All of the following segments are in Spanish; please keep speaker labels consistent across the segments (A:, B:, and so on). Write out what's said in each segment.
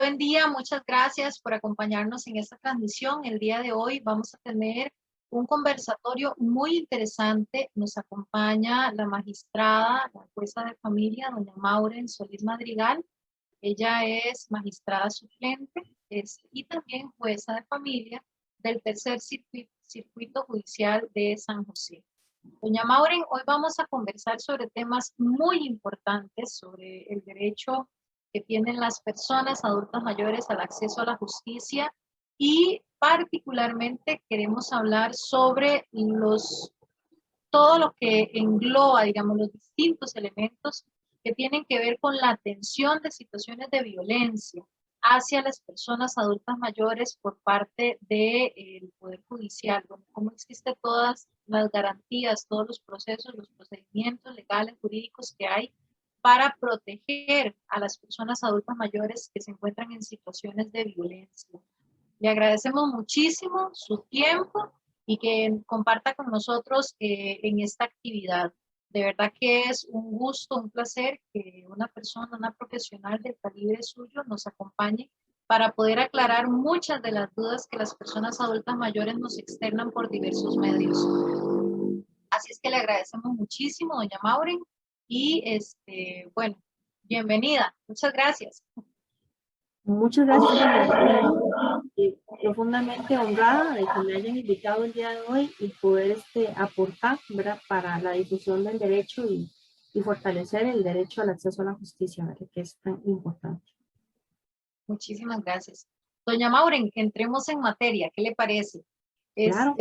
A: Buen día, muchas gracias por acompañarnos en esta transmisión. El día de hoy vamos a tener un conversatorio muy interesante. Nos acompaña la magistrada, la jueza de familia, doña Maureen Solís Madrigal. Ella es magistrada suplente y también jueza de familia del tercer circuito judicial de San José. Doña Maureen, hoy vamos a conversar sobre temas muy importantes, sobre el derecho que tienen las personas adultas mayores al acceso a la justicia y particularmente queremos hablar sobre todo lo que engloba, digamos, los distintos elementos que tienen que ver con la atención de situaciones de violencia hacia las personas adultas mayores por parte del Poder Judicial, cómo existen todas las garantías, todos los procesos, los procedimientos legales, jurídicos que hay para proteger a las personas adultas mayores que se encuentran en situaciones de violencia. Le agradecemos muchísimo su tiempo y que comparta con nosotros en esta actividad. De verdad que es un gusto, un placer que una persona, una profesional del calibre suyo nos acompañe para poder aclarar muchas de las dudas que las personas adultas mayores nos externan por diversos medios. Así es que le agradecemos muchísimo, doña Maureen, y bueno, bienvenida. Muchas gracias.
B: Muchas gracias, profundamente honrada de que me hayan invitado el día de hoy y poder aportar, ¿verdad?, para la difusión del derecho y fortalecer el derecho al acceso a la justicia, ¿verdad?, que es tan importante.
A: Muchísimas gracias. Doña Maureen, entremos en materia, ¿qué le parece?
B: Claro.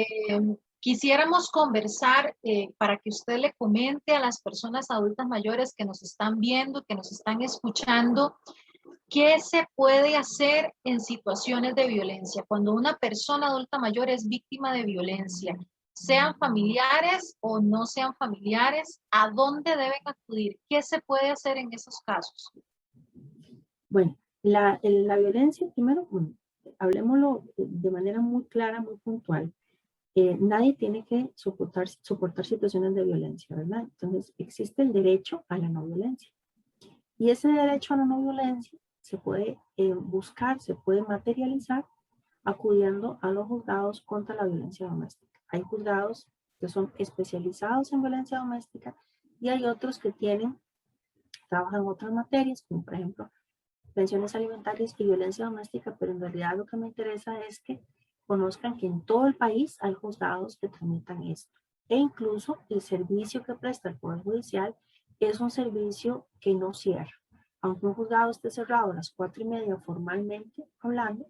A: Quisiéramos conversar para que usted le comente a las personas adultas mayores que nos están viendo, que nos están escuchando, ¿qué se puede hacer en situaciones de violencia? Cuando una persona adulta mayor es víctima de violencia, sean familiares o no sean familiares, ¿a dónde deben acudir? ¿Qué se puede hacer en esos casos?
B: Bueno, la violencia, primero, hablemoslo de manera muy clara, muy puntual. Nadie tiene que soportar situaciones de violencia, ¿verdad? Entonces, existe el derecho a la no violencia. Y ese derecho a la no violencia se puede buscar, se puede materializar acudiendo a los juzgados contra la violencia doméstica. Hay juzgados que son especializados en violencia doméstica y hay otros que trabajan otras materias, como por ejemplo pensiones alimentarias y violencia doméstica, pero en realidad lo que me interesa es que conozcan que en todo el país hay juzgados que tramitan esto. E incluso el servicio que presta el Poder Judicial es un servicio que no cierra. Aunque un juzgado esté cerrado a las 4:30 formalmente hablando,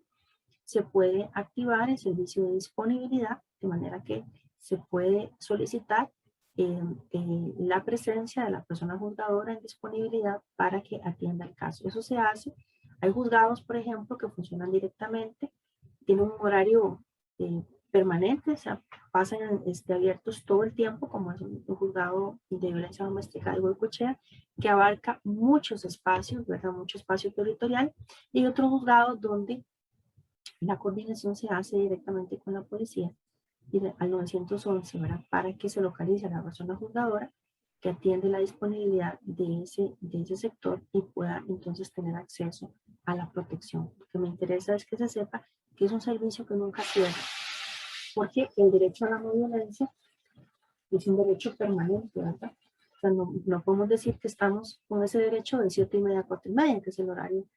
B: se puede activar el servicio de disponibilidad, de manera que se puede solicitar la presencia de la persona juzgadora en disponibilidad para que atienda el caso. Eso se hace. Hay juzgados, por ejemplo, que funcionan directamente, tienen un horario permanente, o sea, pasan abiertos todo el tiempo, como es un juzgado de violencia doméstica de Goicoechea, que abarca muchos espacios, ¿verdad? Mucho espacio territorial, y otros juzgados donde la coordinación se hace directamente con la policía y al 911, ¿verdad?, para que se localice a la persona juzgadora que atiende la disponibilidad de ese sector y pueda entonces tener acceso a la protección. Lo que me interesa es que se sepa que es un servicio que nunca cierra, porque el derecho a la no violencia es un derecho permanente, ¿verdad? O sea, no podemos decir que estamos con ese derecho de 7:30 a 4:30, que es el horario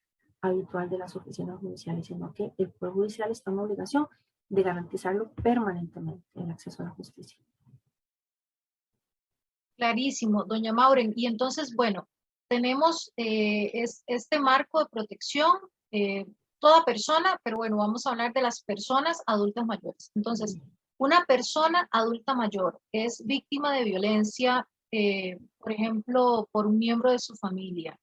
B: habitual de las oficinas judiciales, sino que el Poder Judicial está en obligación de garantizarlo permanentemente, el acceso a la justicia.
A: Clarísimo, doña Maureen. Y entonces, bueno, tenemos este marco de protección, toda persona, pero bueno, vamos a hablar de las personas adultas mayores. Entonces, una persona adulta mayor es víctima de violencia, por ejemplo, por un miembro de su familia.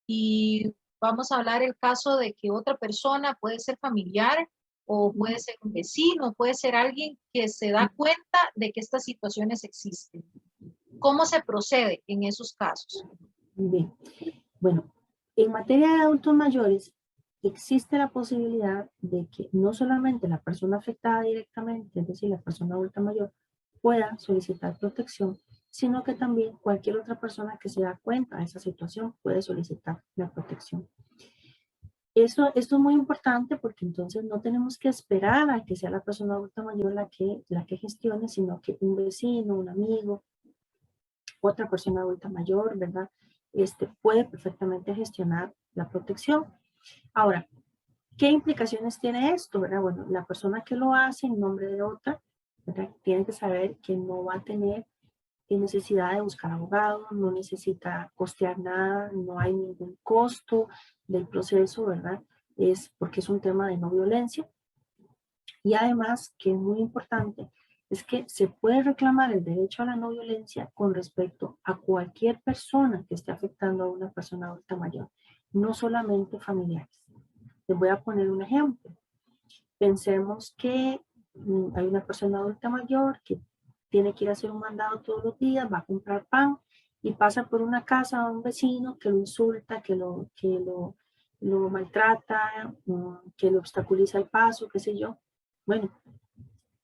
A: Y vamos a hablar el caso de que otra persona puede ser familiar o puede ser un vecino, puede ser alguien que se da cuenta de que estas situaciones existen. ¿Cómo se procede en esos casos?
B: Bien, bueno, en materia de adultos mayores, existe la posibilidad de que no solamente la persona afectada directamente, es decir, la persona adulta mayor, pueda solicitar protección, sino que también cualquier otra persona que se da cuenta de esa situación puede solicitar la protección. Esto es muy importante porque entonces no tenemos que esperar a que sea la persona adulta mayor la que gestione, sino que un vecino, un amigo, otra persona adulta mayor, ¿verdad? Puede perfectamente gestionar la protección. Ahora, ¿qué implicaciones tiene esto, verdad? Bueno, la persona que lo hace en nombre de otra, ¿verdad? Tiene que saber que no va a tener necesidad de buscar abogado, no necesita costear nada, no hay ningún costo del proceso, ¿verdad? Es porque es un tema de no violencia. Y además, que es muy importante, es que se puede reclamar el derecho a la no violencia con respecto a cualquier persona que esté afectando a una persona adulta mayor, no solamente familiares. Les voy a poner un ejemplo. Pensemos que hay una persona adulta mayor que tiene que ir a hacer un mandado todos los días, va a comprar pan y pasa por una casa de un vecino que lo insulta, lo maltrata, que le obstaculiza el paso, qué sé yo. Bueno,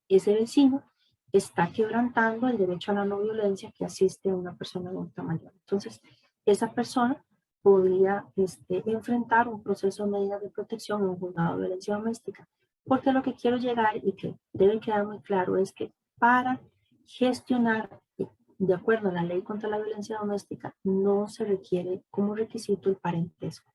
B: ese vecino está quebrantando el derecho a la no violencia que asiste a una persona adulta mayor. Entonces, esa persona podría enfrentar un proceso de medidas de protección en un juzgado de violencia doméstica. Porque lo que quiero llegar y que debe quedar muy claro es que para gestionar, de acuerdo a la ley contra la violencia doméstica, no se requiere como requisito el parentesco.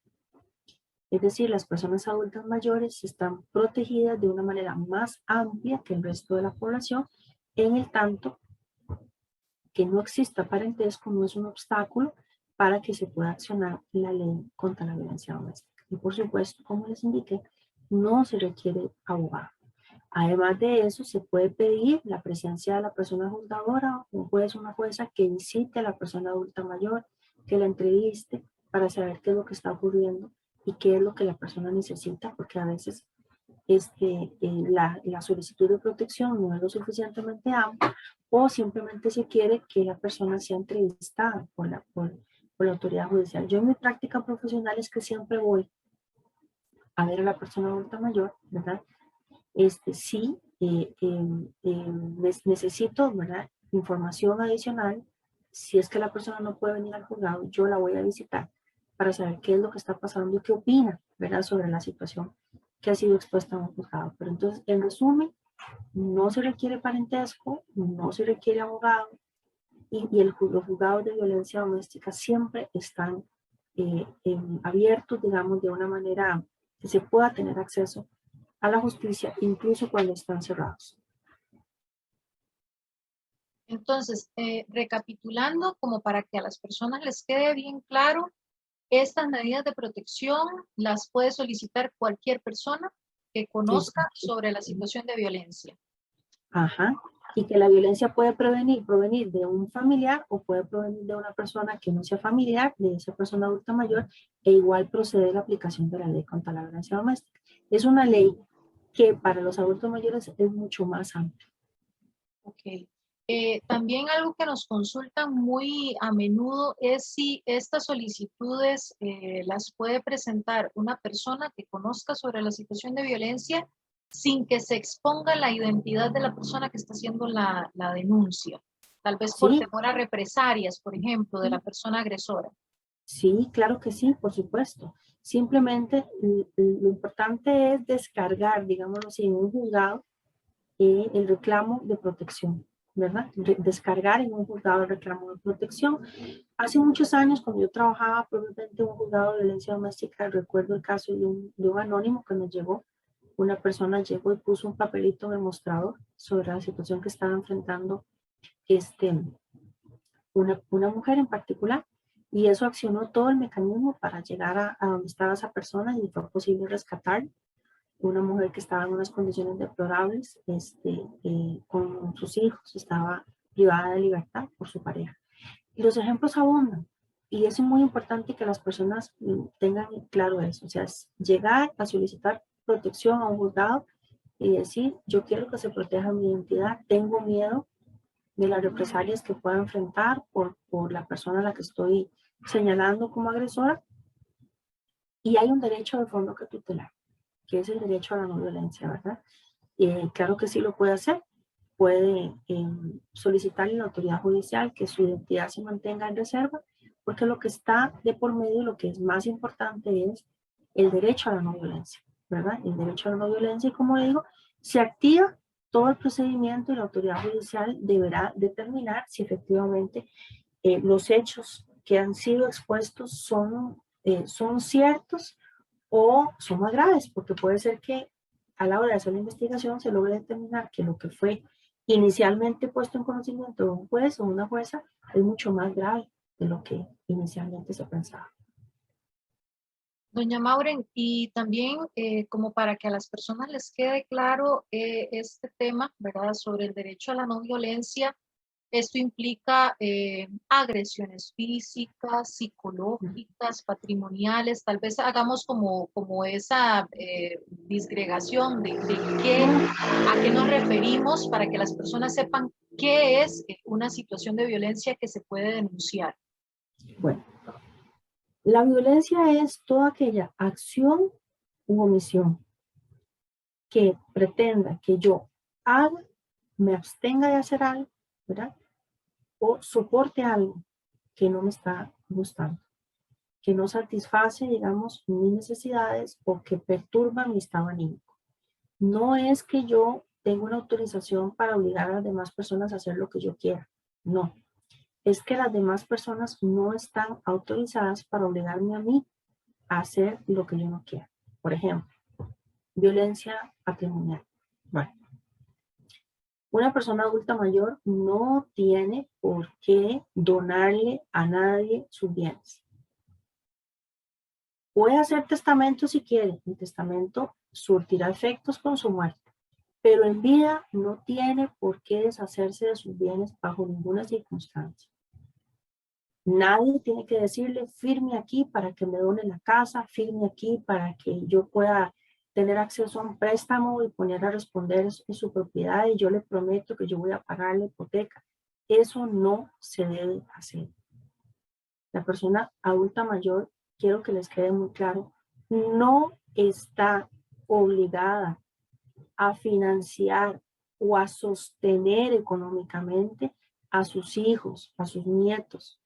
B: Es decir, las personas adultas mayores están protegidas de una manera más amplia que el resto de la población, en el tanto que no exista parentesco no es un obstáculo para que se pueda accionar la ley contra la violencia doméstica. Y por supuesto, como les indiqué, no se requiere abogado. Además de eso, se puede pedir la presencia de la persona juzgadora, un juez o una jueza que visite a la persona adulta mayor, que la entreviste para saber qué es lo que está ocurriendo y qué es lo que la persona necesita, porque a veces la solicitud de protección no es lo suficientemente amplia o simplemente se quiere que la persona sea entrevistada por la autoridad judicial. Yo en mi práctica profesional es que siempre voy a ver a la persona adulta mayor, ¿verdad? Sí, necesito, ¿verdad? Información adicional. Si es que la persona no puede venir al juzgado, yo la voy a visitar para saber qué es lo que está pasando y qué opina, ¿verdad? Sobre la situación que ha sido expuesta en un juzgado. Pero entonces, en resumen, no se requiere parentesco, no se requiere abogado los juzgados de violencia doméstica siempre están abiertos, digamos, de una manera que se pueda tener acceso a la justicia, incluso cuando están cerrados.
A: Entonces, recapitulando, como para que a las personas les quede bien claro, estas medidas de protección las puede solicitar cualquier persona que conozca
B: Exacto.
A: sobre la situación de violencia.
B: Ajá. Y que la violencia puede provenir de un familiar o puede provenir de una persona que no sea familiar, de esa persona adulta mayor, e igual procede la aplicación de la ley contra la violencia doméstica. Es una ley que para los adultos mayores es mucho más amplia.
A: Ok. También algo que nos consultan muy a menudo es si estas solicitudes las puede presentar una persona que conozca sobre la situación de violencia sin que se exponga la identidad de la persona que está haciendo la denuncia. Tal vez por
B: Sí,
A: temor a represalias, por ejemplo, de la persona agresora.
B: sí, claro que sí, por supuesto. Simplemente lo importante es descargar, digámoslo así, en un juzgado el reclamo de protección, ¿verdad? Descargar en un juzgado el reclamo de protección. Hace muchos años, cuando yo trabajaba probablemente en un juzgado de violencia doméstica, recuerdo el caso de un anónimo que nos llegó. Una persona llegó y puso un papelito en el mostrador sobre la situación que estaba enfrentando este, una mujer en particular, y eso accionó todo el mecanismo para llegar a donde estaba esa persona y fue posible rescatar una mujer que estaba en unas condiciones deplorables, con sus hijos, estaba privada de libertad por su pareja. Y los ejemplos abundan. Y es muy importante que las personas tengan claro eso. O sea, es llegar a solicitar protección a un juzgado y decir, yo quiero que se proteja mi identidad, tengo miedo de las represalias que pueda enfrentar por la persona a la que estoy señalando como agresora. Y hay un derecho de fondo que tutelar, que es el derecho a la no violencia, ¿verdad? Claro que sí lo puede hacer. Puede solicitarle a la autoridad judicial que su identidad se mantenga en reserva, porque lo que está de por medio, lo que es más importante es el derecho a la no violencia, ¿verdad? El derecho a la no violencia, y como le digo, se activa todo el procedimiento y la autoridad judicial deberá determinar si efectivamente los hechos que han sido expuestos son ciertos o son más graves, porque puede ser que a la hora de hacer la investigación se logre determinar que lo que fue inicialmente puesto en conocimiento de un juez o una jueza es mucho más grave de lo que inicialmente se pensaba.
A: Doña Mauren, y también como para que a las personas les quede claro este tema, ¿verdad? Sobre el derecho a la no violencia, esto implica agresiones físicas, psicológicas, patrimoniales. Tal vez hagamos como esa disgregación de a qué nos referimos para que las personas sepan qué es una situación de violencia que se puede denunciar.
B: Bueno, la violencia es toda aquella acción u omisión que pretenda que yo haga, me abstenga de hacer algo, ¿verdad? O soporte algo que no me está gustando, que no satisface, digamos, mis necesidades o que perturba mi estado anímico. No es que yo tenga una autorización para obligar a las demás personas a hacer lo que yo quiera, no. Es que las demás personas no están autorizadas para obligarme a mí a hacer lo que yo no quiero. Por ejemplo, violencia patrimonial. Bueno, una persona adulta mayor no tiene por qué donarle a nadie sus bienes. Puede hacer testamento si quiere, el testamento surtirá efectos con su muerte, pero en vida no tiene por qué deshacerse de sus bienes bajo ninguna circunstancia. Nadie tiene que decirle, firme aquí para que me done la casa, firme aquí para que yo pueda tener acceso a un préstamo y poner a responder en su propiedad y yo le prometo que yo voy a pagar la hipoteca. Eso no se debe hacer. La persona adulta mayor, quiero que les quede muy claro, no está obligada a financiar o a sostener económicamente a sus hijos, a sus nietos.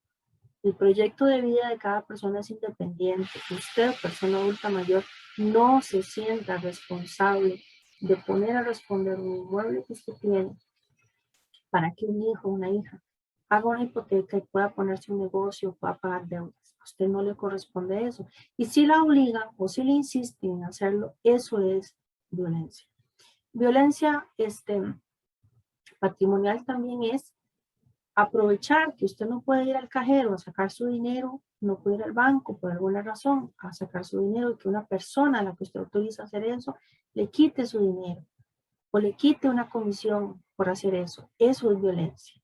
B: El proyecto de vida de cada persona es independiente. Usted, persona adulta mayor, no se sienta responsable de poner a responder un inmueble que usted tiene para que un hijo o una hija haga una hipoteca y pueda ponerse un negocio, pueda pagar deudas. A usted no le corresponde eso. Y si la obligan o si le insisten en hacerlo, eso es violencia. Violencia patrimonial también es aprovechar que usted no puede ir al cajero a sacar su dinero, no puede ir al banco por alguna razón a sacar su dinero y que una persona a la que usted autoriza a hacer eso le quite su dinero o le quite una comisión por hacer eso. Eso es violencia.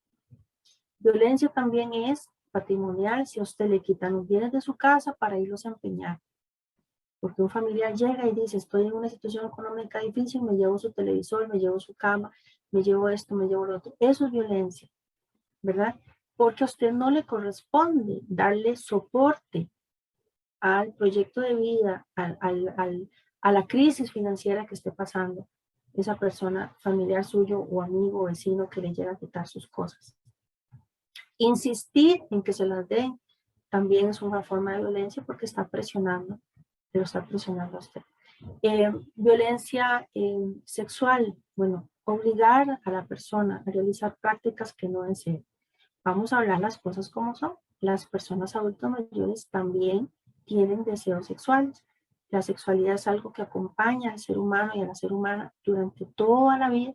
B: Violencia también es patrimonial si a usted le quitan los bienes de su casa para irlos a empeñar. Porque un familiar llega y dice, estoy en una situación económica difícil, me llevo su televisor, me llevo su cama, me llevo esto, me llevo lo otro. Eso es violencia, ¿verdad? Porque a usted no le corresponde darle soporte al proyecto de vida, a la crisis financiera que esté pasando esa persona, familiar suyo o amigo o vecino que le llega a quitar sus cosas. Insistir en que se las den también es una forma de violencia porque está presionando, lo está presionando a usted. Violencia sexual, bueno, obligar a la persona a realizar prácticas que no desee. Vamos a hablar las cosas como son. Las personas adultas mayores también tienen deseos sexuales. La sexualidad es algo que acompaña al ser humano y a la ser humana durante toda la vida.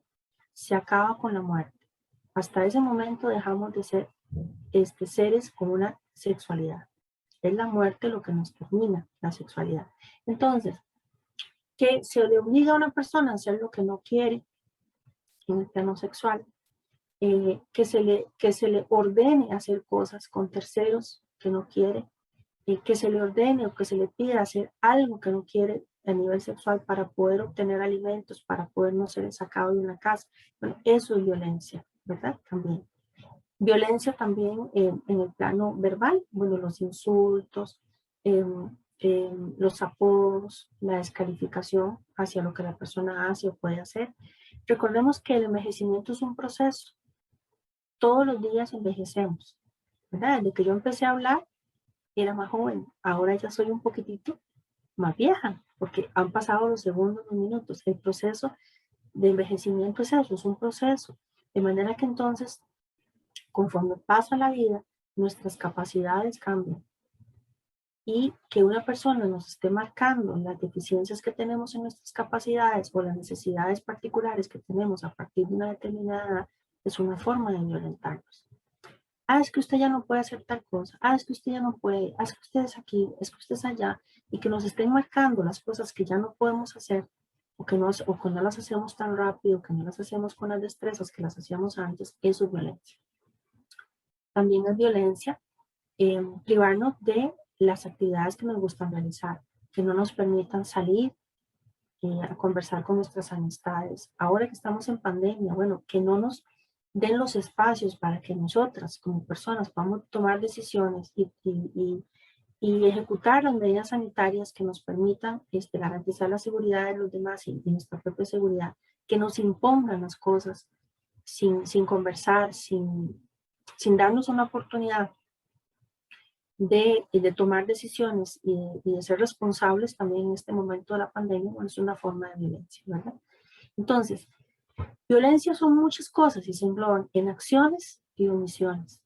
B: Se acaba con la muerte. Hasta ese momento dejamos de ser seres con una sexualidad. Es la muerte lo que nos termina la sexualidad. Entonces, que se le obliga a una persona a hacer lo que no quiere en el plano sexual, que se le ordene hacer cosas con terceros que no quiere, que se le ordene o que se le pida hacer algo que no quiere a nivel sexual para poder obtener alimentos, para poder no ser sacado de una casa. Bueno, eso es violencia, ¿verdad? También. Violencia también en el plano verbal, bueno, los insultos, los apodos, la descalificación hacia lo que la persona hace o puede hacer. Recordemos que el envejecimiento es un proceso. Todos los días envejecemos, ¿verdad? Desde que yo empecé a hablar, era más joven, ahora ya soy un poquitito más vieja, porque han pasado los segundos, los minutos. El proceso de envejecimiento es eso, es un proceso. De manera que entonces, conforme pasa la vida, nuestras capacidades cambian. Y que una persona nos esté marcando las deficiencias que tenemos en nuestras capacidades o las necesidades particulares que tenemos a partir de una determinada edad es una forma de violentarnos. Ah, es que usted ya no puede hacer tal cosa. Ah, es que usted ya no puede. Ah, es que usted es aquí. Es que usted es allá. Y que nos estén marcando las cosas que ya no podemos hacer o que no las hacemos tan rápido, que no las hacemos con las destrezas que las hacíamos antes, eso es violencia. También es violencia privarnos de las actividades que nos gustan realizar, que no nos permitan salir a conversar con nuestras amistades. Ahora que estamos en pandemia, bueno, que no nos den los espacios para que nosotras como personas podamos tomar decisiones y ejecutar las medidas sanitarias que nos permitan garantizar la seguridad de los demás y nuestra propia seguridad, que nos impongan las cosas sin conversar, sin darnos una oportunidad de tomar decisiones y de ser responsables también en este momento de la pandemia, bueno, es una forma de violencia, ¿verdad? Entonces, violencia son muchas cosas y se engloban en acciones y omisiones,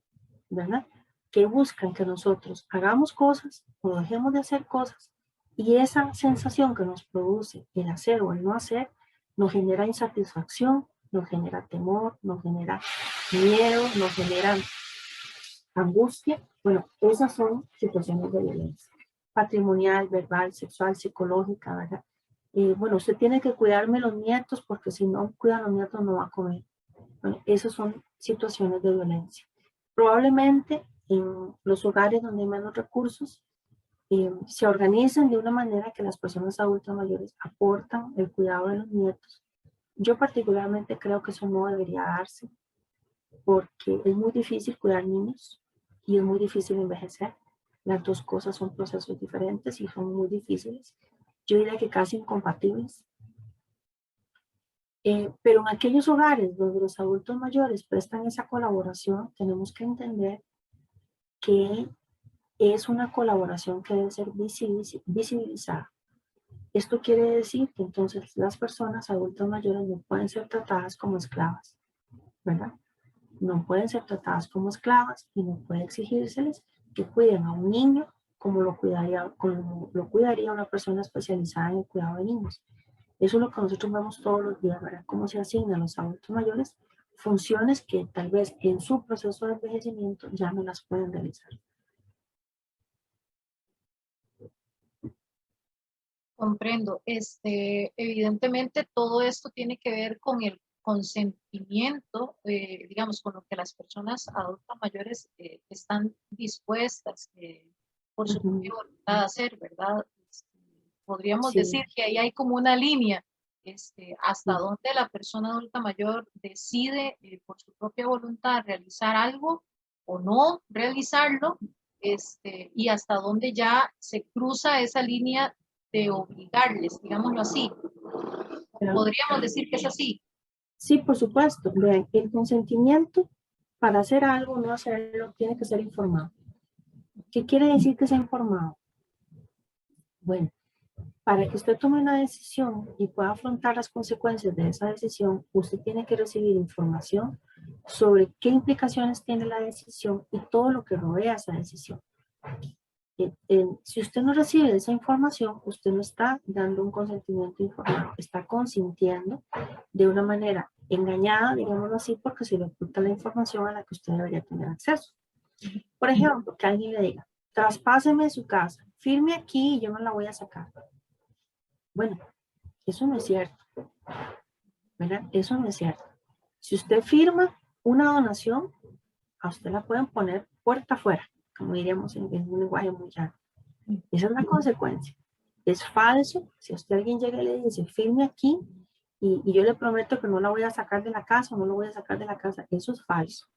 B: ¿verdad? Que buscan que nosotros hagamos cosas o dejemos de hacer cosas y esa sensación que nos produce el hacer o el no hacer nos genera insatisfacción, nos genera temor, nos genera miedo, nos genera angustia. Bueno, esas son situaciones de violencia patrimonial, verbal, sexual, psicológica, ¿verdad? Bueno, usted tiene que cuidarme los nietos porque si no cuida a los nietos no va a comer. Bueno, esas son situaciones de violencia. Probablemente en los hogares donde hay menos recursos se organizan de una manera que las personas adultas mayores aportan el cuidado de los nietos. Yo particularmente creo que eso no debería darse porque es muy difícil cuidar niños y es muy difícil envejecer. Las dos cosas son procesos diferentes y son muy difíciles. Yo diría que casi incompatibles. Pero en aquellos hogares donde los adultos mayores prestan esa colaboración, tenemos que entender que es una colaboración que debe ser visibilizada. Esto quiere decir que entonces las personas adultas mayores no pueden ser tratadas como esclavas, ¿verdad? No pueden ser tratadas como esclavas y no puede exigírseles que cuiden a un niño como lo cuidaría una persona especializada en el cuidado de niños. Eso es lo que nosotros vemos todos los días, ¿verdad? Cómo se asignan a los adultos mayores funciones que tal vez en su proceso de envejecimiento ya no las pueden realizar.
A: Comprendo. Evidentemente todo esto tiene que ver con el consentimiento, digamos, con lo que las personas adultas mayores están dispuestas por su propia voluntad a hacer, ¿verdad? Podríamos
B: Sí,
A: decir que ahí hay como una línea, hasta
B: sí,
A: donde la persona adulta mayor decide por su propia voluntad realizar algo o no realizarlo, y hasta dónde ya se cruza esa línea de obligarles, digámoslo así.
B: claro.
A: Podríamos decir que es así.
B: Sí, por supuesto. Vean, el consentimiento para hacer algo o no hacerlo tiene que ser informado. ¿Qué quiere decir que sea informado? Bueno, para que usted tome una decisión y pueda afrontar las consecuencias de esa decisión, usted tiene que recibir información sobre qué implicaciones tiene la decisión y todo lo que rodea esa decisión. Si usted no recibe esa información, usted no está dando un consentimiento informado, está consintiendo de una manera engañada, digámoslo así, porque se le oculta la información a la que usted debería tener acceso. Por ejemplo, que alguien le diga, traspáseme su casa, firme aquí y yo no la voy a sacar. Bueno, eso no es cierto, ¿verdad? Eso no es cierto. Si usted firma una donación, a usted la pueden poner puerta afuera, como diríamos en un lenguaje muy llano. Esa es la consecuencia. Es falso. Si a usted alguien llega y le dice, firme aquí y yo le prometo que no la voy a sacar de la casa, no lo voy a sacar de la casa, eso es falso.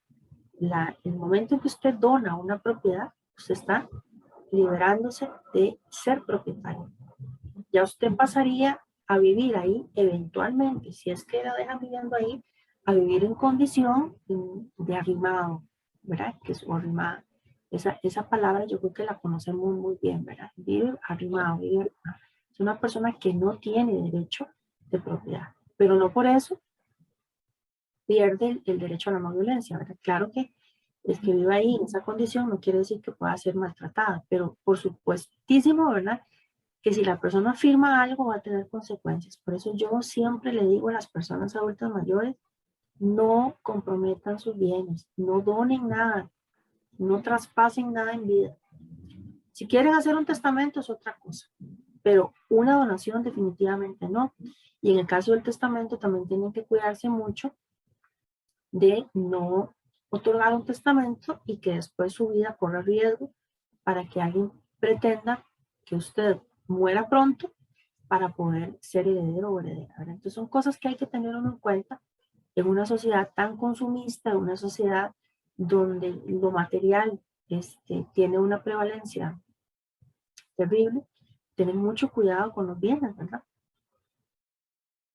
B: El momento en que usted dona una propiedad, usted está liberándose de ser propietario. Ya usted pasaría a vivir ahí eventualmente, si es que la dejan viviendo ahí, a vivir en condición de arrimado, ¿verdad? Que es arrimada. Esa palabra yo creo que la conocemos muy bien, ¿verdad? Vive arrimado, vive arrimado. Es una persona que no tiene derecho de propiedad, pero no por eso pierde el derecho a la no violencia, ¿verdad? Claro que el que vive ahí en esa condición no quiere decir que pueda ser maltratada, pero por supuestísimo, ¿verdad? Que si la persona firma algo va a tener consecuencias. Por eso yo siempre le digo a las personas adultas mayores, no comprometan sus bienes, no donen nada, no traspasen nada en vida. Si quieren hacer un testamento es otra cosa, pero una donación definitivamente no. Y en el caso del testamento también tienen que cuidarse mucho de no otorgar un testamento y que después su vida corra riesgo para que alguien pretenda que usted muera pronto para poder ser heredero o heredera. Entonces son cosas que hay que tener en cuenta en una sociedad tan consumista, en una sociedad donde lo material tiene una prevalencia terrible. Tener mucho cuidado con los bienes, ¿verdad?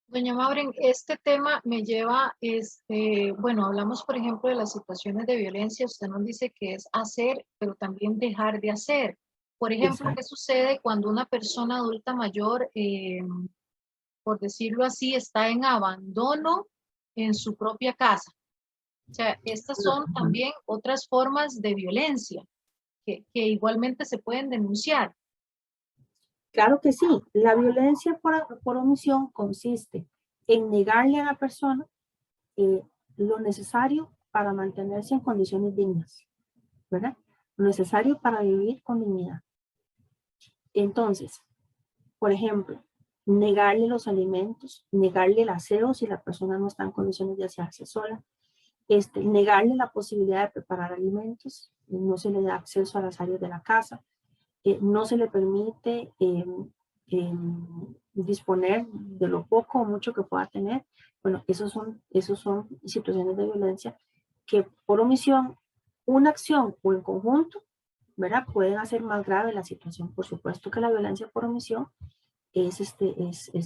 A: Doña Maureen, este tema me lleva, bueno, hablamos por ejemplo de las situaciones de violencia, usted nos dice que es hacer, pero también dejar de hacer. Por ejemplo, ¿qué
B: Exacto.
A: sucede cuando una persona adulta mayor, por decirlo así, está en abandono en su propia casa? O sea, estas son también otras formas de violencia que igualmente se pueden denunciar.
B: Claro que sí, la violencia por omisión consiste en negarle a la persona eh, lo necesario para mantenerse en condiciones dignas, ¿verdad? Lo necesario para vivir con dignidad. Entonces, por ejemplo, negarle los alimentos, negarle el aseo si la persona no está en condiciones de asearse sola, negarle la posibilidad de preparar alimentos, no se le da acceso a las áreas de la casa, no se le permite disponer de lo poco o mucho que pueda tener. Bueno, esos son situaciones de violencia que por omisión, una acción o en conjunto, ¿verdad? Pueden hacer más grave la situación. Por supuesto que la violencia por omisión es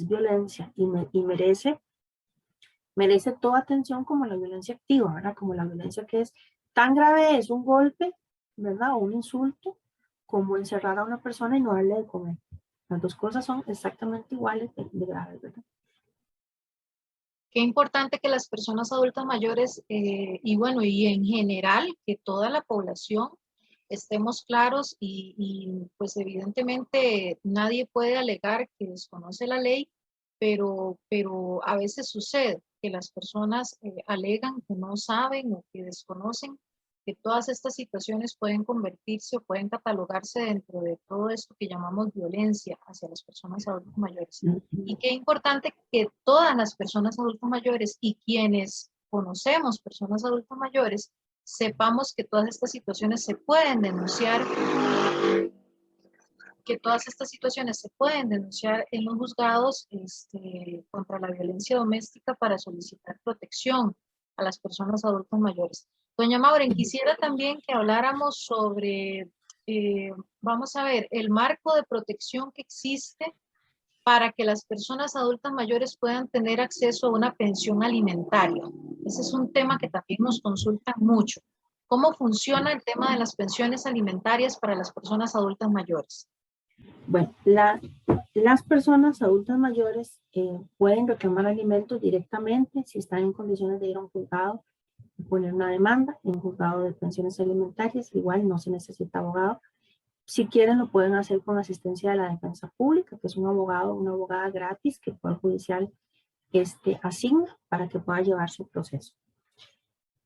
B: violencia y merece toda atención como la violencia activa, ¿verdad? Como la violencia que es tan grave, es un golpe, ¿verdad? O un insulto, como encerrar a una persona y no darle de comer. Las dos cosas son exactamente iguales de graves, ¿verdad?
A: Qué importante que las personas adultas mayores y bueno, y en general que toda la población estemos claros pues evidentemente nadie puede alegar que desconoce la ley, pero a veces sucede que las personas alegan que no saben o que desconocen que todas estas situaciones pueden convertirse o pueden catalogarse dentro de todo esto que llamamos violencia hacia las personas adultas mayores. Y qué importante que todas las personas adultas mayores y quienes conocemos personas adultas mayores sepamos que todas estas situaciones se pueden denunciar, que todas estas situaciones se pueden denunciar en los juzgados contra la violencia doméstica para solicitar protección a las personas adultas mayores. Doña Maureen, quisiera también que habláramos sobre, vamos a ver, el marco de protección que existe para que las personas adultas mayores puedan tener acceso a una pensión alimentaria. Ese es un tema que también nos consultan mucho. ¿Cómo funciona el tema de las pensiones alimentarias para las personas adultas mayores?
B: Bueno, las personas adultas mayores pueden reclamar alimentos directamente si están en condiciones de ir a un juzgado y poner una demanda en un juzgado de pensiones alimentarias. Igual no se necesita abogado. Si quieren, lo pueden hacer con asistencia de la defensa pública, que es un abogado o una abogada gratis que el Poder Judicial asigna para que pueda llevar su proceso.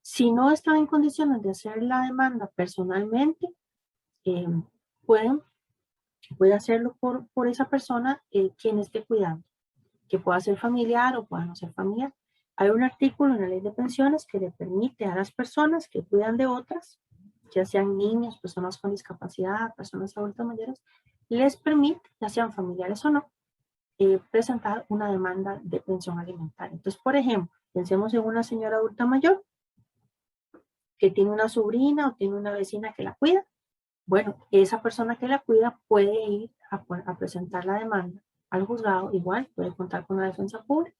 B: Si no están en condiciones de hacer la demanda personalmente, eh, puede hacerlo por esa persona quien esté cuidando, que pueda ser familiar o pueda no ser familiar. Hay un artículo en la ley de pensiones que le permite a las personas que cuidan de otras, ya sean niños, personas con discapacidad, personas adultas mayores, les permite, ya sean familiares o no, presentar una demanda de pensión alimentaria. Entonces, por ejemplo, pensemos en una señora adulta mayor que tiene una sobrina o tiene una vecina que la cuida. Bueno, esa persona que la cuida puede ir a presentar la demanda al juzgado, igual puede contar con la defensa pública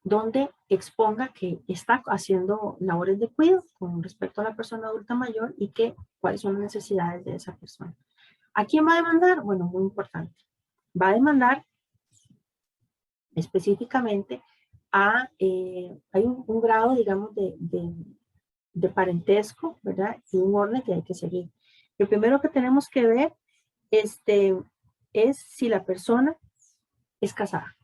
B: donde exponga que está haciendo labores de cuidado con respecto a la persona adulta mayor y que cuáles son las necesidades de esa persona. ¿A quién va a demandar? Bueno, muy importante. Va a demandar específicamente hay un grado, digamos, de parentesco, ¿verdad? Y un orden que hay que seguir. Lo primero que tenemos que ver es si la persona es casada.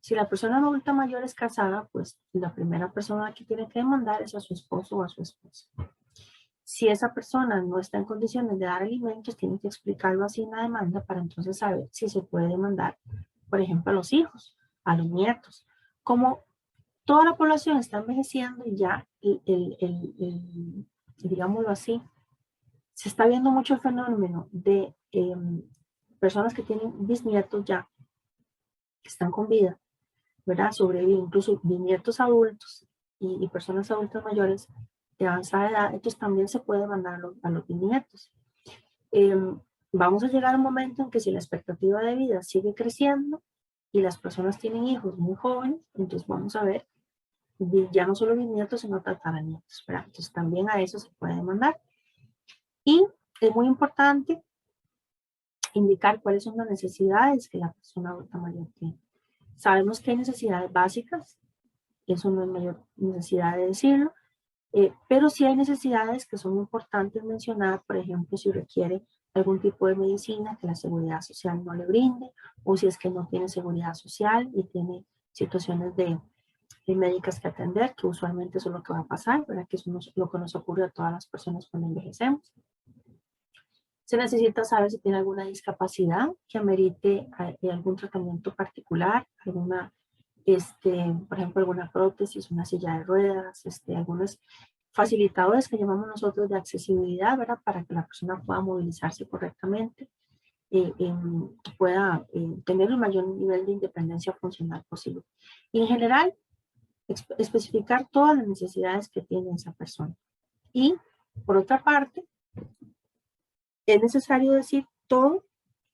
B: Si la persona adulta mayor es casada, pues la primera persona que tiene que demandar es a su esposo o a su esposa. Si esa persona no está en condiciones de dar alimentos, tiene que explicarlo así en la demanda para entonces saber si se puede demandar, por ejemplo, a los hijos, a los nietos. Como toda la población está envejeciendo y ya, digámoslo así, se está viendo mucho el fenómeno de personas que tienen bisnietos ya, que están con vida, ¿verdad? Sobreviven incluso bisnietos adultos y personas adultas mayores de avanzada edad, entonces también se puede mandar a los bisnietos. Vamos a llegar a un momento en que si la expectativa de vida sigue creciendo y las personas tienen hijos muy jóvenes, entonces vamos a ver ya no solo bisnietos, sino tataranietos, ¿verdad? Entonces también a eso se puede demandar. Y es muy importante indicar cuáles son las necesidades que la persona adulta mayor tiene. Sabemos que hay necesidades básicas, eso no es mayor necesidad de decirlo, pero sí hay necesidades que son importantes mencionar, por ejemplo, si requiere algún tipo de medicina que la seguridad social no le brinde, o si es que no tiene seguridad social y tiene situaciones de médicas que atender, que usualmente eso es lo que va a pasar, ¿verdad? Que eso es lo que nos ocurre a todas las personas cuando envejecemos. Se necesita saber si tiene alguna discapacidad que amerite algún tratamiento particular, alguna, por ejemplo, alguna prótesis, una silla de ruedas, algunos facilitadores que llamamos nosotros de accesibilidad, ¿verdad? Para que la persona pueda movilizarse correctamente, pueda tener el mayor nivel de independencia funcional posible. Y en general, especificar todas las necesidades que tiene esa persona. Y, por otra parte, es necesario decir todo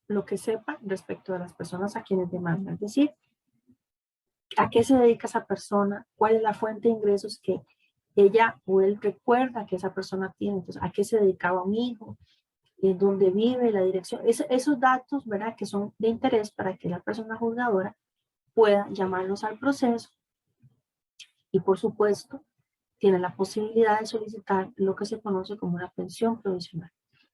B: lo que sepa respecto de las personas a quienes demanda. Es decir, a qué se dedica esa persona, cuál es la fuente de ingresos que ella o él recuerda que esa persona tiene, entonces, a qué se dedicaba un hijo, dónde vive, la dirección, esos datos, ¿verdad?, que son de interés para que la persona juzgadora pueda llamarlos al proceso y, por supuesto, tiene la posibilidad de solicitar lo que se conoce como una pensión provisional.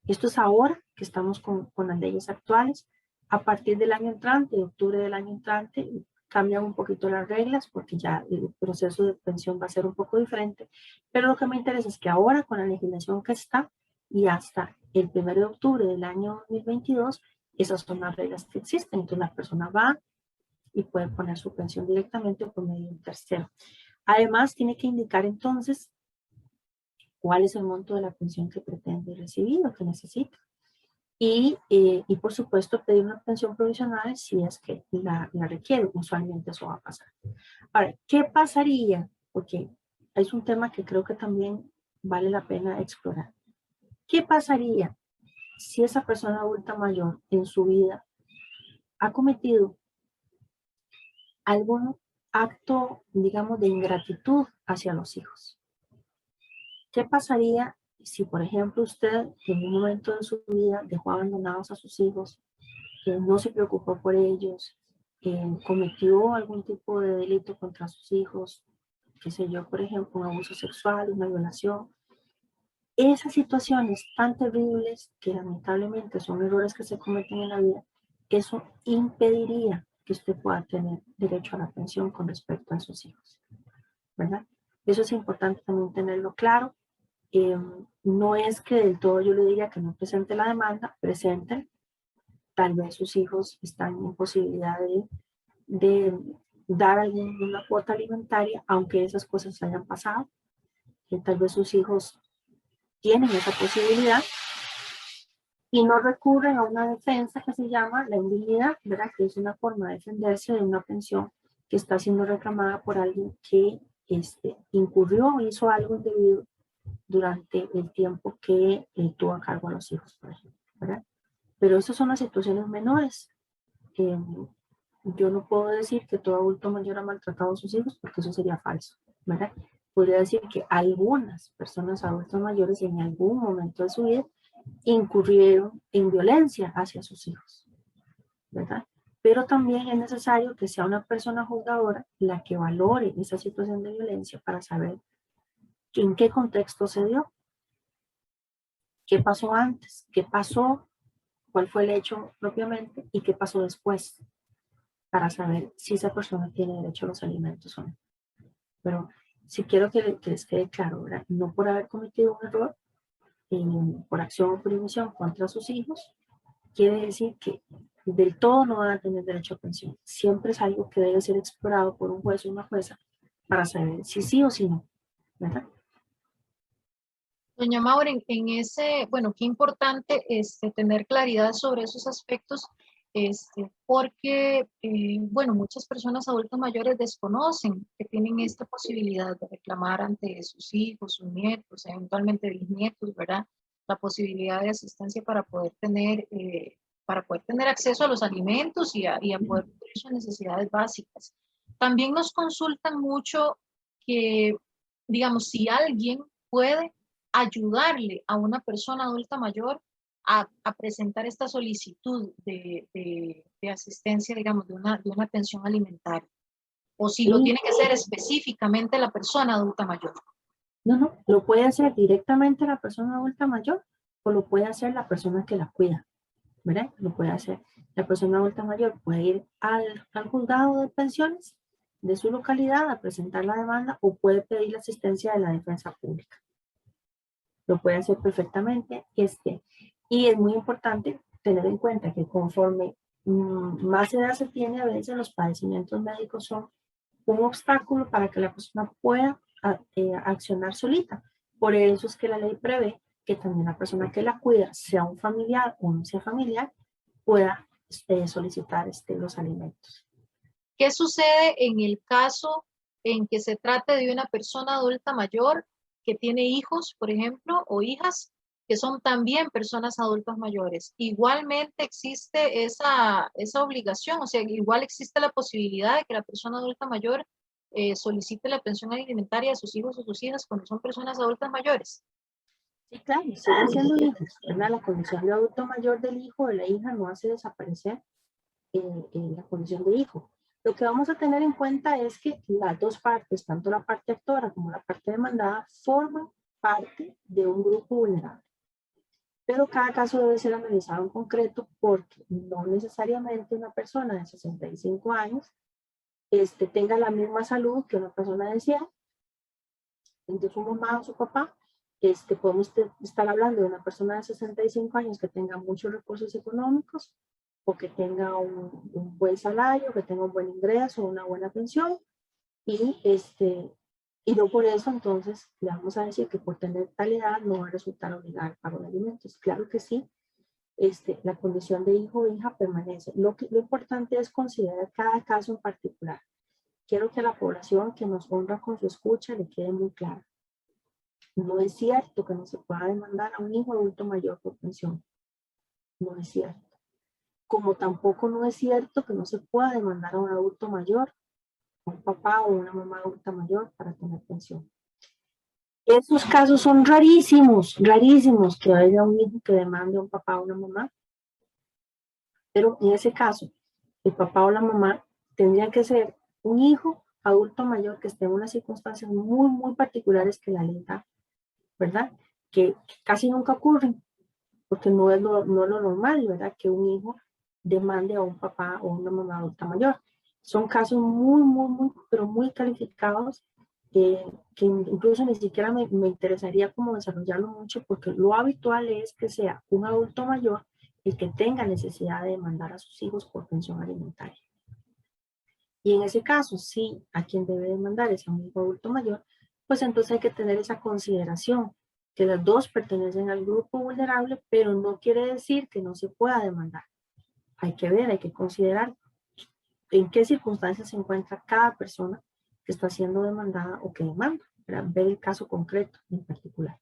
B: Esto es ahora que estamos con las leyes actuales. A partir del año entrante, de octubre del año entrante, cambian un poquito las reglas porque ya el proceso de pensión va a ser un poco diferente. Pero lo que me interesa es que ahora con la legislación que está y hasta el 1 de octubre del año 2022, esas son las reglas que existen. Entonces la persona va y puede poner su pensión directamente o por medio de un tercero. Además, tiene que indicar entonces cuál es el monto de la pensión que pretende recibir o que necesita. Y por supuesto, pedir una pensión provisional si es que la requiere. Usualmente eso va a pasar. Ahora, ¿qué pasaría? Porque es un tema que creo que también vale la pena explorar. ¿Qué pasaría si esa persona adulta mayor en su vida ha cometido algún acto, digamos, de ingratitud hacia los hijos? ¿Qué pasaría si, por ejemplo, usted en un momento de su vida dejó abandonados a sus hijos, no se preocupó por ellos, cometió algún tipo de delito contra sus hijos, qué sé yo, por ejemplo, un abuso sexual, una violación? Esas situaciones tan terribles que lamentablemente son errores que se cometen en la vida, eso impediría que usted pueda tener derecho a la pensión con respecto a sus hijos, ¿verdad? Eso es importante también tenerlo claro. No es que del todo yo le diga que no presente la demanda, presente. Tal vez sus hijos están en posibilidad de dar alguna cuota alimentaria, aunque esas cosas hayan pasado. Tal vez sus hijos tienen esa posibilidad y no recurren a una defensa que se llama la indignidad, ¿verdad? Que es una forma de defenderse de una pensión que está siendo reclamada por alguien que incurrió o hizo algo indebido durante el tiempo que tuvo a cargo a los hijos, por ejemplo, ¿verdad? Pero esas son las situaciones menores. Yo no puedo decir que todo adulto mayor ha maltratado a sus hijos porque eso sería falso, ¿verdad? Podría decir que algunas personas adultas mayores en algún momento de su vida incurrieron en violencia hacia sus hijos, ¿verdad? Pero también es necesario que sea una persona juzgadora la que valore esa situación de violencia para saber en qué contexto se dio, qué pasó antes, qué pasó, cuál fue el hecho propiamente y qué pasó después, para saber si esa persona tiene derecho a los alimentos o no. Pero si quiero que les quede claro, ¿verdad? No por haber cometido un error, por acción o por omisión contra sus hijos, quiere decir que del todo no van a tener derecho a pensión. Siempre es algo que debe ser explorado por un juez o una jueza para saber si sí o si no, ¿verdad?
A: Doña Maureen, en ese, bueno, qué importante tener claridad sobre esos aspectos, porque, bueno, muchas personas adultas mayores desconocen que tienen esta posibilidad de reclamar ante sus hijos, sus nietos, eventualmente bisnietos, ¿verdad? La posibilidad de asistencia para poder tener acceso a los alimentos y a poder cubrir sus necesidades básicas. También nos consultan mucho que, digamos, si alguien puede ayudarle a una persona adulta mayor a presentar esta solicitud de asistencia, digamos, de una atención alimentaria, o si lo
B: Sí,
A: tiene que ser específicamente la persona adulta mayor.
B: no, no, lo puede hacer directamente la persona adulta mayor o lo puede hacer la persona que la cuida, ¿verdad? Lo puede hacer. La persona adulta mayor puede ir al juzgado de pensiones de su localidad a presentar la demanda o puede pedir la asistencia de la defensa pública. Lo puede hacer perfectamente. Y es muy importante tener en cuenta que conforme más edad se tiene, a veces los padecimientos médicos son un obstáculo para que la persona pueda accionar solita. Por eso es que la ley prevé que también la persona que la cuida, sea un familiar o no sea familiar, pueda solicitar los alimentos.
A: ¿Qué sucede en el caso en que se trate de una persona adulta mayor que tiene hijos, por ejemplo, o hijas, que son también personas adultas mayores? Igualmente existe esa obligación, o sea, igual existe la posibilidad de que la persona adulta mayor solicite la pensión alimentaria de sus hijos o sus hijas cuando son personas adultas mayores.
B: Sí, claro, siguen siendo hijos, ¿verdad? La condición de adulto mayor del hijo o de la hija no hace desaparecer la condición de hijo. Lo que vamos a tener en cuenta es que las dos partes, tanto la parte actora como la parte demandada, forman parte de un grupo vulnerable. Pero cada caso debe ser analizado en concreto porque no necesariamente una persona de 65 años tenga la misma salud que una persona de 100, de su mamá o su papá. Podemos estar hablando de una persona de 65 años que tenga muchos recursos económicos o que tenga un buen salario, que tenga un buen ingreso, una buena pensión, y, y no por eso entonces le vamos a decir que por tener tal edad no va a resultar obligada al pago de alimentos. Claro que sí, la condición de hijo o hija permanece. Lo importante es considerar cada caso en particular. Quiero que a la población que nos honra con su escucha le quede muy claro. No es cierto que no se pueda demandar a un hijo adulto mayor por pensión. No es cierto. Como tampoco no es cierto que no se pueda demandar a un adulto mayor, a un papá o una mamá adulta mayor para tener pensión. Esos casos son rarísimos, rarísimos que haya un hijo que demande a un papá o una mamá, pero en ese caso, el papá o la mamá tendría que ser un hijo adulto mayor que esté en unas circunstancias muy, muy particulares que la ley da, ¿verdad? Que casi nunca ocurren, porque no es lo normal, ¿verdad? Que un hijo demande a un papá o una mamá adulta mayor. Son casos muy, muy, muy, pero muy calificados, que incluso ni siquiera me interesaría como desarrollarlo mucho, porque lo habitual es que sea un adulto mayor el que tenga necesidad de demandar a sus hijos por pensión alimentaria. Y en ese caso, si a quien debe demandar es a un hijo adulto mayor, pues entonces hay que tener esa consideración, que las dos pertenecen al grupo vulnerable, pero no quiere decir que no se pueda demandar. Hay que ver, hay que considerar en qué circunstancias se encuentra cada persona que está siendo demandada o que demanda, para ver el caso concreto en particular.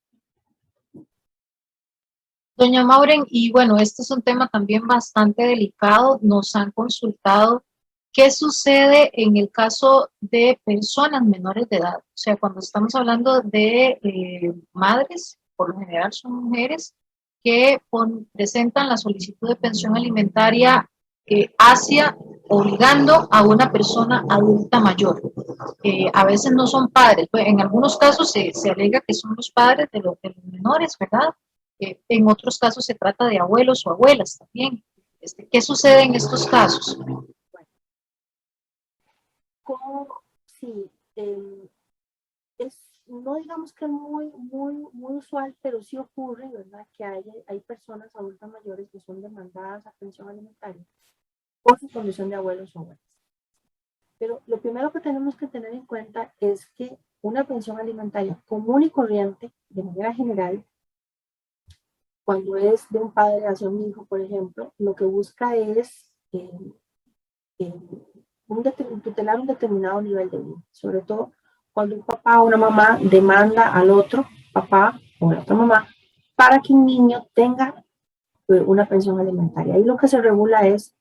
A: Doña Maureen, y bueno, este es un tema también bastante delicado. Nos han consultado ¿Qué sucede en el caso de personas menores de edad? O sea, cuando estamos hablando de madres, por lo general son mujeres, que presentan la solicitud de pensión alimentaria hacia, obligando a una persona adulta mayor. A veces no son padres, pues en algunos casos se alega que son los padres de los menores, ¿verdad? En otros casos se trata de abuelos o abuelas también. ¿Qué sucede en estos casos?
B: Como si no digamos que es muy usual, pero sí ocurre, ¿verdad? Que hay personas adultas mayores que son demandadas a pensión alimentaria por su condición de abuelos o abuelas. Pero lo primero que tenemos que tener en cuenta es que una pensión alimentaria común y corriente, de manera general, cuando es de un padre hacia un hijo, por ejemplo, lo que busca es tutelar un determinado nivel de vida, sobre todo cuando un papá o una mamá demanda al otro papá o a la otra mamá para que un niño tenga una pensión alimentaria. Ahí lo que se regula es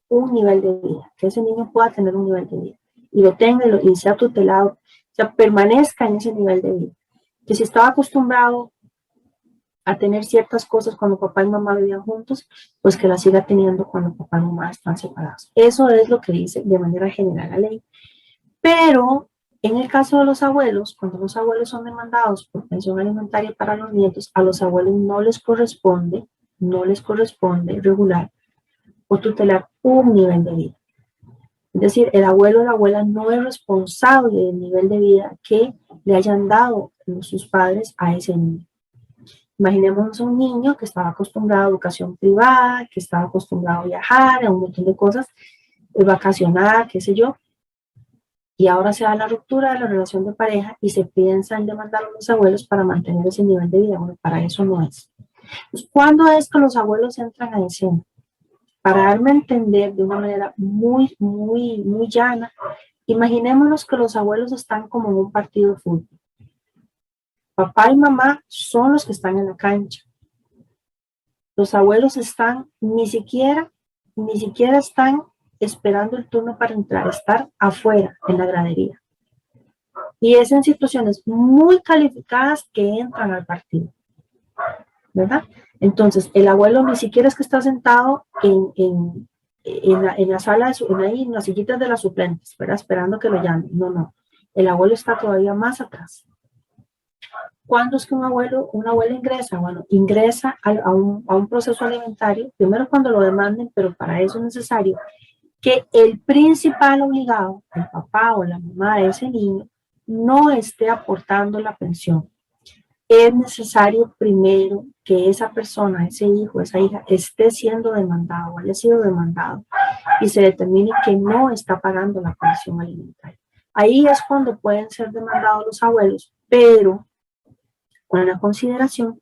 B: un nivel de vida, que ese niño pueda tener un nivel de vida y lo tenga y sea tutelado, o sea, permanezca en ese nivel de vida. Que si estaba acostumbrado a tener ciertas cosas cuando papá y mamá vivían juntos, pues que las siga teniendo cuando papá y mamá están separados. Eso es lo que dice de manera general la ley. Pero en el caso de los abuelos, cuando los abuelos son demandados por pensión alimentaria para los nietos, a los abuelos no les corresponde regular o tutelar un nivel de vida. Es decir, el abuelo o la abuela no es responsable del nivel de vida que le hayan dado sus padres a ese niño. Imaginemos un niño que estaba acostumbrado a educación privada, que estaba acostumbrado a viajar, a un montón de cosas, vacacionar, qué sé yo, y ahora se da la ruptura de la relación de pareja y se piensa en demandar a los abuelos para mantener ese nivel de vida. Bueno, para eso no es. Pues, ¿cuándo es que los abuelos entran a escena? Para darme a entender de una manera muy llana, imaginémonos que los abuelos están como en un partido de fútbol. Papá y mamá son los que están en la cancha. Los abuelos están, ni siquiera están esperando el turno para entrar, estar afuera, en la gradería. Y es en situaciones muy calificadas que entran al partido, ¿verdad? Entonces, el abuelo ni siquiera es que está sentado en la sala, en las sillitas de las suplentes, ¿verdad? Esperando que lo llamen. No, no. El abuelo está todavía más atrás. ¿Cuándo es que una abuela ingresa? Bueno, ingresa a un proceso alimentario, primero cuando lo demanden, pero para eso es necesario que el principal obligado, el papá o la mamá de ese niño, no esté aportando la pensión. Es necesario primero que esa persona, ese hijo, esa hija, esté siendo demandado, haya sido demandado, y se determine que no está pagando la pensión alimentaria. Ahí es cuando pueden ser demandados los abuelos, pero con la consideración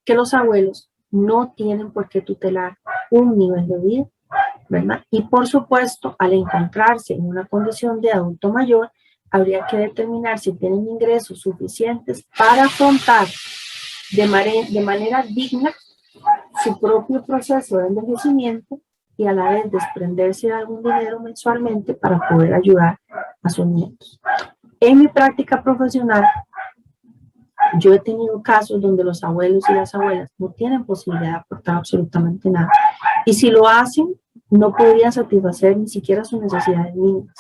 B: que los abuelos no tienen por qué tutelar un nivel de vida, ¿verdad? Y por supuesto, al encontrarse en una condición de adulto mayor, habría que determinar si tienen ingresos suficientes para afrontar de manera digna su propio proceso de envejecimiento y a la vez desprenderse de algún dinero mensualmente para poder ayudar a sus nietos. En mi práctica profesional, yo he tenido casos donde los abuelos y las abuelas no tienen posibilidad de aportar absolutamente nada. Y si lo hacen, no podrían satisfacer ni siquiera sus necesidades mínimas.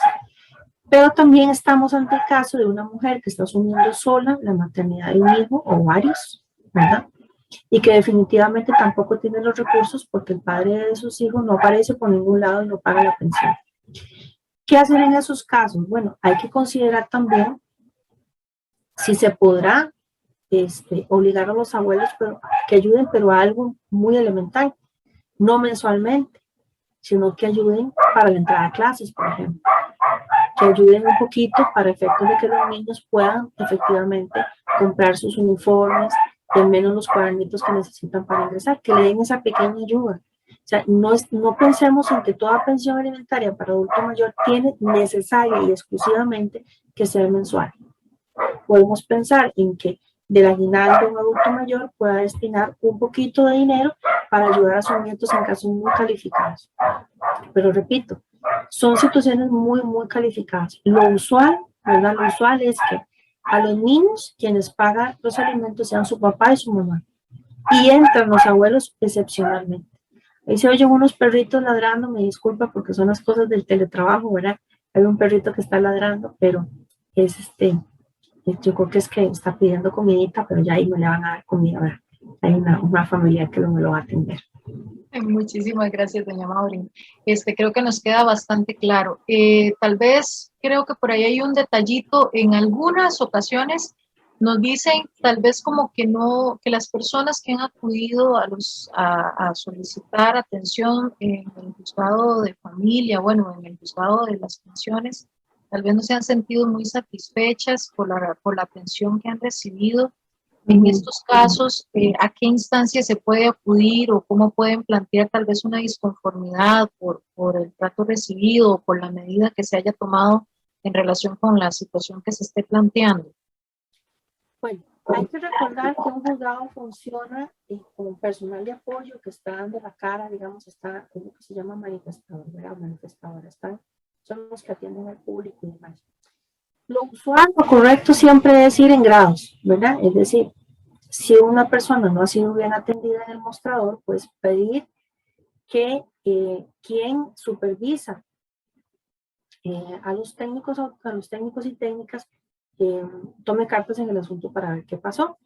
B: Pero también estamos ante el caso de una mujer que está asumiendo sola la maternidad de un hijo o varios, ¿verdad? Y que definitivamente tampoco tiene los recursos porque el padre de sus hijos no aparece por ningún lado y no paga la pensión. ¿Qué hacer en esos casos? Bueno, hay que considerar también si se podrá obligar a los abuelos que ayuden, pero a algo muy elemental, no mensualmente, sino que ayuden para la entrada a clases, por ejemplo, que ayuden un poquito para efectos de que los niños puedan efectivamente comprar sus uniformes, de menos los cuadernitos que necesitan para ingresar, que le den esa pequeña ayuda. O sea, no pensemos en que toda pensión alimentaria para adulto mayor tiene necesaria y exclusivamente que ser mensual. Podemos pensar en que del aguinaldo de un adulto mayor pueda destinar un poquito de dinero para ayudar a sus nietos en casos muy calificados. Pero repito, son situaciones muy, muy calificadas. Lo usual, ¿verdad? Lo usual es que a los niños quienes pagan los alimentos sean su papá y su mamá. Y entran los abuelos excepcionalmente. Ahí se oyen unos perritos ladrando, me disculpa porque son las cosas del teletrabajo, ¿verdad? Hay un perrito que está ladrando, pero es yo creo que es que está pidiendo comidita, pero ya ahí no le van a dar comida, ¿verdad? Hay una familia que me lo va a atender.
A: Muchísimas gracias, doña Maureen. Creo que nos queda bastante claro. Tal vez creo que por ahí hay un detallito. En algunas ocasiones nos dicen, tal vez como que no, que las personas que han acudido a solicitar atención en el juzgado de familia, bueno, en el juzgado de las pensiones, tal vez no se han sentido muy satisfechas por la atención que han recibido. En estos casos, ¿a qué instancia se puede acudir o cómo pueden plantear tal vez una disconformidad por el trato recibido o por la medida que se haya tomado en relación con la situación que se esté planteando?
B: Bueno, hay que recordar que un juzgado funciona con personal de apoyo que está dando la cara, digamos, está lo que se llama manifestador, ¿verdad? Manifestador, son los que atienden al público y demás. Lo usual, lo correcto siempre es ir en grados, ¿verdad? Es decir, si una persona no ha sido bien atendida en el mostrador, pues pedir que quien supervisa a los técnicos y técnicas tome cartas en el asunto para ver qué pasó.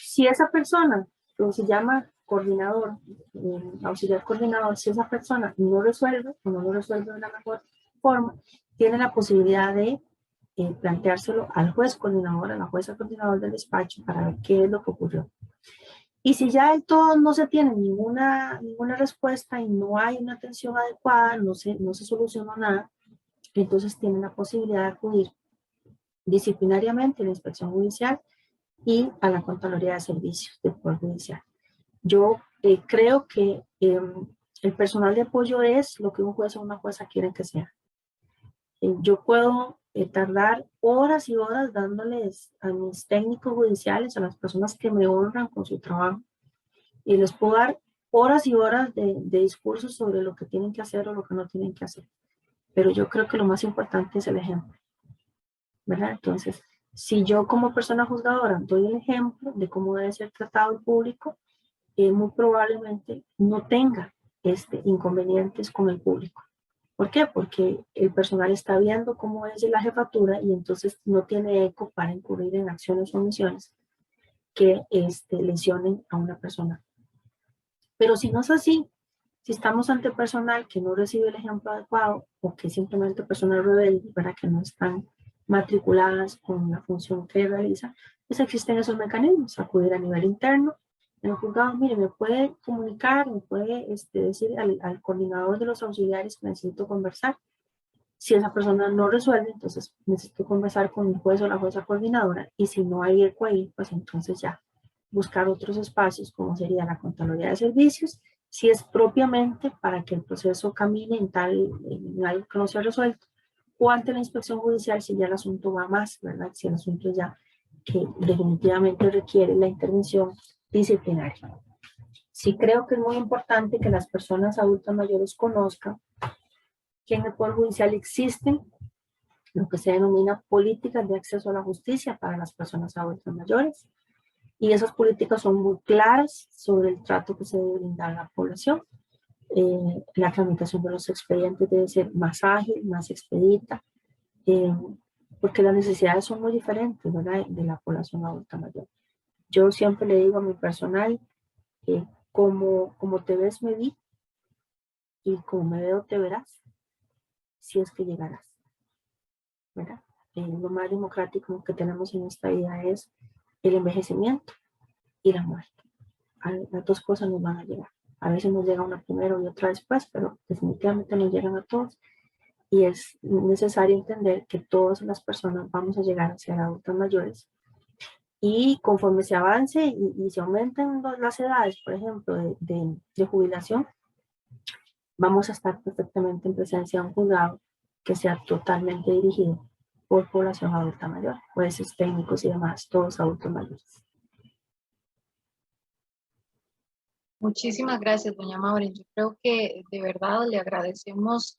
B: Si esa persona, que se llama coordinador, auxiliar coordinador, si esa persona no resuelve o no lo resuelve de la mejor forma, tiene la posibilidad de planteárselo al juez coordinador, a la jueza coordinador del despacho para ver qué es lo que ocurrió. Y si ya del todo no se tiene ninguna respuesta y no hay una atención adecuada, no se solucionó nada, entonces tienen la posibilidad de acudir disciplinariamente a la inspección judicial y a la Contraloría de Servicios del Poder Judicial. Yo creo que el personal de apoyo es lo que un juez o una jueza quieren que sea. Yo puedo tardar horas y horas dándoles a mis técnicos judiciales, a las personas que me honran con su trabajo, y les puedo dar horas y horas de discursos sobre lo que tienen que hacer o lo que no tienen que hacer. Pero yo creo que lo más importante es el ejemplo, ¿verdad? Entonces, si yo como persona juzgadora doy el ejemplo de cómo debe ser tratado el público, muy probablemente no tenga inconvenientes con el público. ¿Por qué? Porque el personal está viendo cómo es la jefatura y entonces no tiene eco para incurrir en acciones o omisiones que lesionen a una persona. Pero si no es así, si estamos ante personal que no recibe el ejemplo adecuado o que simplemente personal rebelde, para que no están matriculadas con la función que realiza, pues existen esos mecanismos, acudir a nivel interno. En el juzgado, mire, me puede comunicar, me puede decir al coordinador de los auxiliares que necesito conversar. Si esa persona no resuelve, entonces necesito conversar con el juez o la jueza coordinadora, y si no hay eco ahí, pues entonces ya buscar otros espacios, como sería la Contraloría de Servicios, si es propiamente para que el proceso camine en algo que no se ha resuelto, o ante la inspección judicial si ya el asunto va más, ¿verdad? Si el asunto ya que definitivamente requiere la intervención disciplinaria. Sí creo que es muy importante que las personas adultas mayores conozcan que en el Poder Judicial existen lo que se denomina políticas de acceso a la justicia para las personas adultas mayores. Y esas políticas son muy claras sobre el trato que se debe brindar a la población. La tramitación de los expedientes debe ser más ágil, más expedita, porque las necesidades son muy diferentes, ¿verdad?, de la población adulta mayor. Yo siempre le digo a mi personal, como te ves me vi, y como me veo te verás, si es que llegarás, ¿verdad? Lo más democrático que tenemos en esta vida es el envejecimiento y la muerte. Las dos cosas nos van a llegar. A veces nos llega una primero y otra después, pero definitivamente nos llegan a todos. Y es necesario entender que todas las personas vamos a llegar a ser adultos mayores. Y conforme se avance y se aumenten las edades, por ejemplo, de jubilación, vamos a estar perfectamente en presencia de un juzgado que sea totalmente dirigido por población adulta mayor, jueces, técnicos y demás, todos adultos mayores.
A: Muchísimas gracias, doña Maureen. Yo creo que de verdad le agradecemos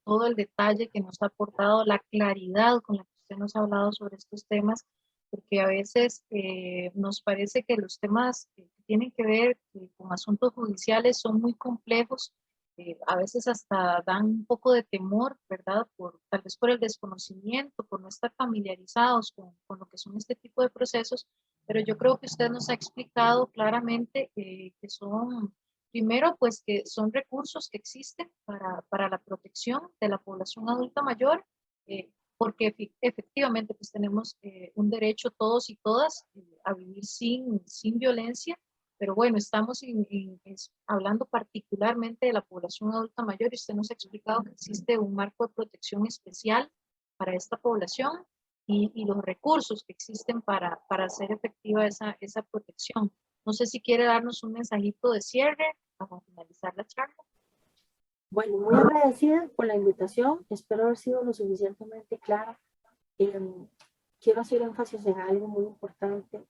A: todo el detalle que nos ha aportado, la claridad con la que usted nos ha hablado sobre estos temas, porque a veces nos parece que los temas que tienen que ver con asuntos judiciales son muy complejos, a veces hasta dan un poco de temor, ¿verdad? Tal vez por el desconocimiento, por no estar familiarizados con lo que son este tipo de procesos, pero yo creo que usted nos ha explicado claramente que son, primero, pues que son recursos que existen para la protección de la población adulta mayor, porque efectivamente pues tenemos un derecho todos y todas a vivir sin violencia, pero bueno, estamos hablando particularmente de la población adulta mayor y usted nos ha explicado que existe un marco de protección especial para esta población y los recursos que existen para hacer efectiva esa protección. No sé si quiere darnos un mensajito de cierre para finalizar la charla.
B: Bueno, muy agradecida por la invitación. Espero haber sido lo suficientemente clara. Quiero hacer énfasis en algo muy importante.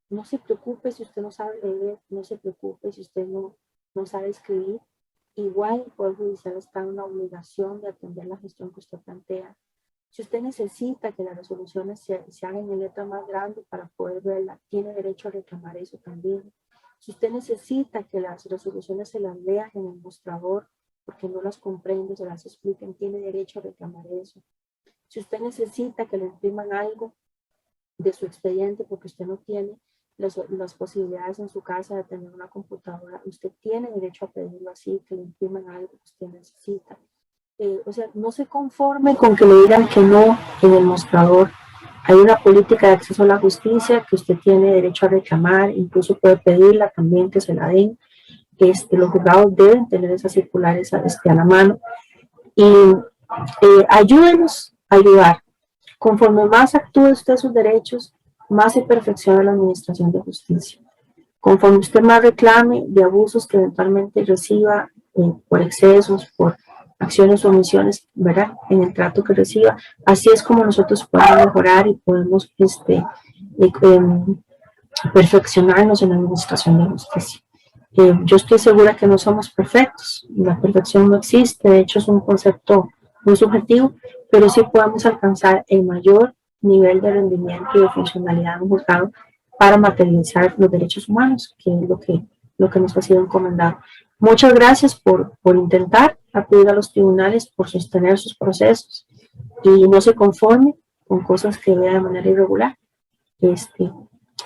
B: No se preocupe si usted no sabe leer, no se preocupe si usted no sabe escribir. Igual el Poder Judicial está en una obligación de atender la gestión que usted plantea. Si usted necesita que las resoluciones se hagan en letra más grande para poder verla, tiene derecho a reclamar eso también. Si usted necesita que las resoluciones se las lean en el mostrador porque no las comprende, se las expliquen, tiene derecho a reclamar eso. Si usted necesita que le impriman algo de su expediente porque usted no tiene las posibilidades en su casa de tener una computadora, usted tiene derecho a pedirlo así, que le impriman algo que usted necesita. O sea, no se conforme con que le digan que no en el mostrador. Hay una política de acceso a la justicia que usted tiene derecho a reclamar, incluso puede pedirla también que se la den. Los juzgados deben tener esas circulares a la mano. Y ayúdenos a ayudar. Conforme más actúe usted sus derechos, más se perfecciona la administración de justicia. Conforme usted más reclame de abusos que eventualmente reciba por excesos, por acciones o omisiones, ¿verdad? En el trato que reciba, así es como nosotros podemos mejorar y podemos perfeccionarnos en la administración de justicia. Yo estoy segura que no somos perfectos, la perfección no existe, de hecho es un concepto muy subjetivo, pero sí podemos alcanzar el mayor nivel de rendimiento y de funcionalidad en un juzgado para materializar los derechos humanos, que es lo que nos ha sido encomendado. Muchas gracias por intentar acudir a los tribunales, por sostener sus procesos y no se conforme con cosas que vea de manera irregular.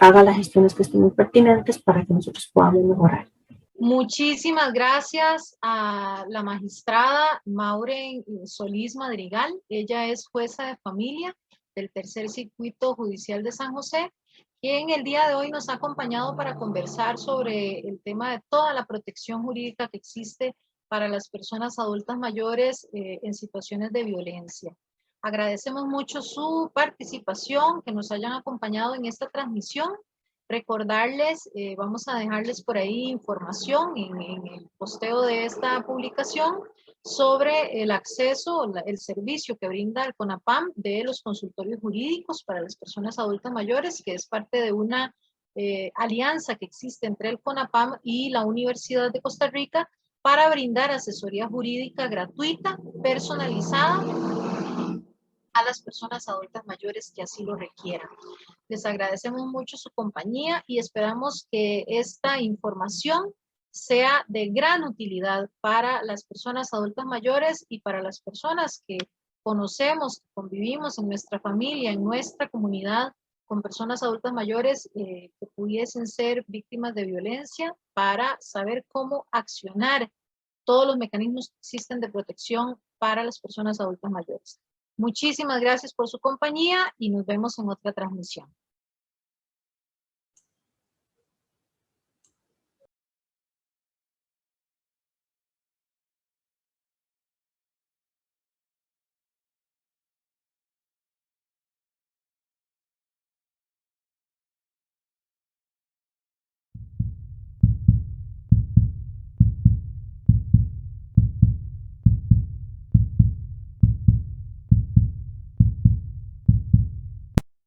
B: Haga las gestiones que estén muy pertinentes para que nosotros podamos mejorar.
A: Muchísimas gracias a la magistrada Maureen Solís Madrigal. Ella es jueza de familia del Tercer Circuito Judicial de San José, quien el día de hoy nos ha acompañado para conversar sobre el tema de toda la protección jurídica que existe para las personas adultas mayores en situaciones de violencia. Agradecemos mucho su participación, que nos hayan acompañado en esta transmisión. Recordarles, vamos a dejarles por ahí información en el posteo de esta publicación sobre el acceso, el servicio que brinda el CONAPAM de los consultorios jurídicos para las personas adultas mayores, que es parte de una alianza que existe entre el CONAPAM y la Universidad de Costa Rica para brindar asesoría jurídica gratuita, personalizada a las personas adultas mayores que así lo requieran. Les agradecemos mucho su compañía y esperamos que esta información sea de gran utilidad para las personas adultas mayores y para las personas que conocemos, convivimos en nuestra familia, en nuestra comunidad, con personas adultas mayores que pudiesen ser víctimas de violencia, para saber cómo accionar todos los mecanismos que existen de protección para las personas adultas mayores. Muchísimas gracias por su compañía y nos vemos en otra transmisión.